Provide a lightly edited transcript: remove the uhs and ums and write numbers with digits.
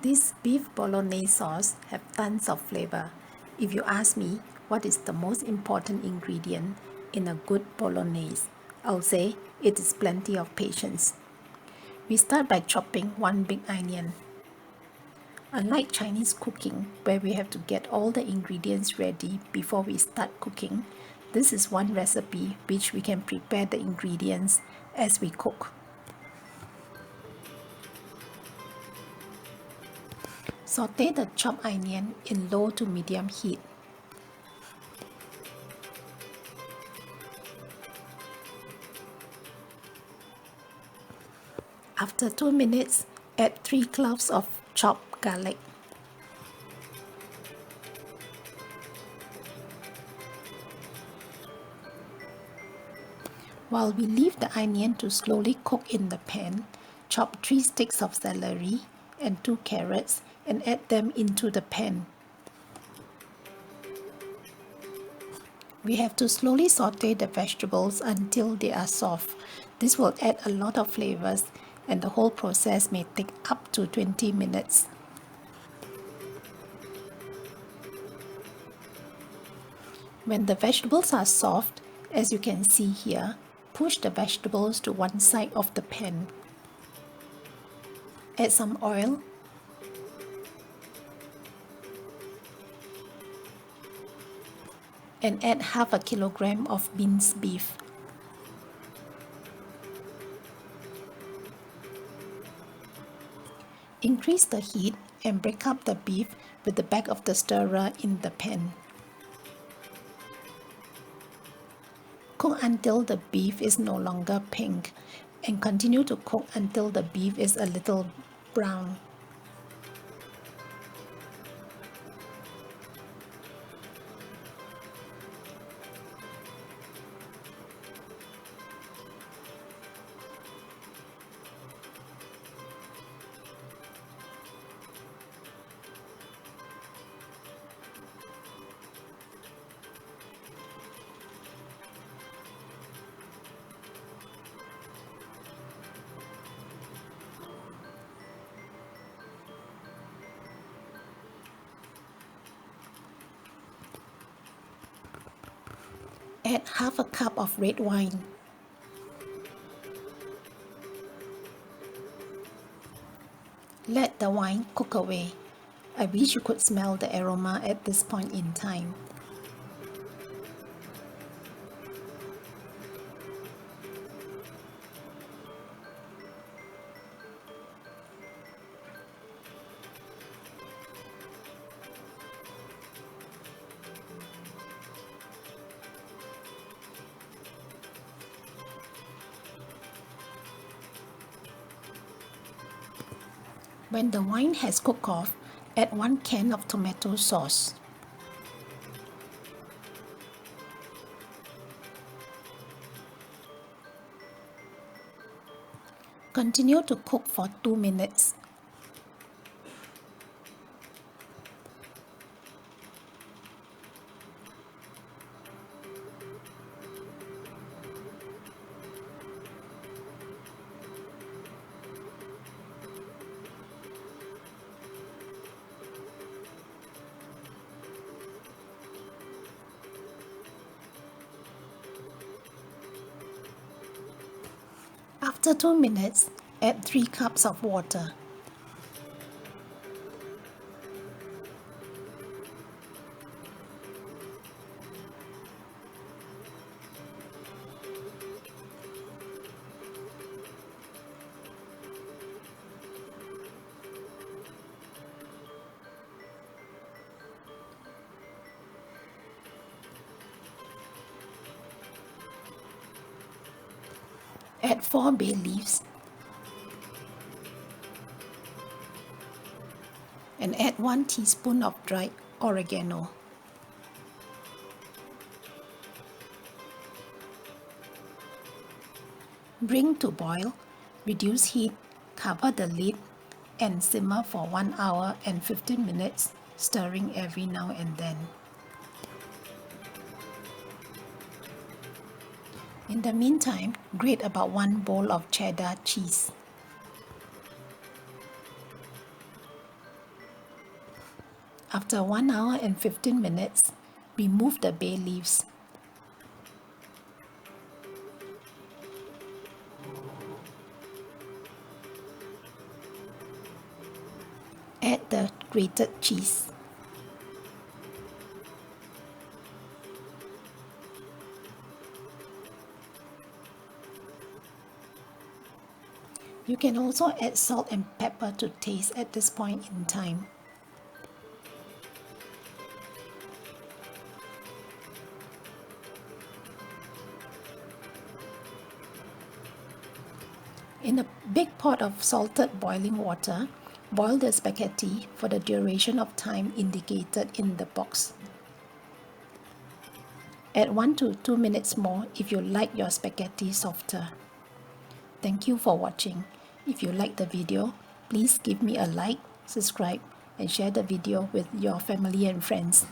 This beef bolognese sauce have tons of flavor. If you ask me what is the most important ingredient in a good bolognese, I'll say it is plenty of patience. We start by chopping one big onion. Unlike Chinese cooking, where we have to get all the ingredients ready before we start cooking, this is one recipe which we can prepare the ingredients as we cook. Saute the chopped onion in low to medium heat. After 2 minutes, add 3 cloves of chopped garlic. While we leave the onion to slowly cook in the pan, chop 3 sticks of celery and 2 carrots and add them into the pan. We have to slowly saute the vegetables until they are soft. This will add a lot of flavors and the whole process may take up to 20 minutes. When the vegetables are soft, as you can see here, push the vegetables to one side of the pan. Add some oil and add half a kilogram of minced beef. Increase the heat and break up the beef with the back of the stirrer in the pan. Cook until the beef is no longer pink and continue to cook until the beef is a little brown. Add half a cup of red wine. Let the wine cook away. I wish you could smell the aroma at this point in time. When the wine has cooked off, add 1 can of tomato sauce. Continue to cook for 2 minutes. After 2 minutes, add 3 cups of water. Add 4 bay leaves and add 1 teaspoon of dried oregano. Bring to boil, reduce heat, cover the lid and simmer for 1 hour and 15 minutes, stirring every now and then. In the meantime, grate about 1 bowl of cheddar cheese. After 1 hour and 15 minutes, remove the bay leaves. Add the grated cheese. You can also add salt and pepper to taste at this point in time. In a big pot of salted boiling water, boil the spaghetti for the duration of time indicated in the box. Add 1 to 2 minutes more if you like your spaghetti softer. Thank you for watching. If you like the video, please give me a like, subscribe, and share the video with your family and friends.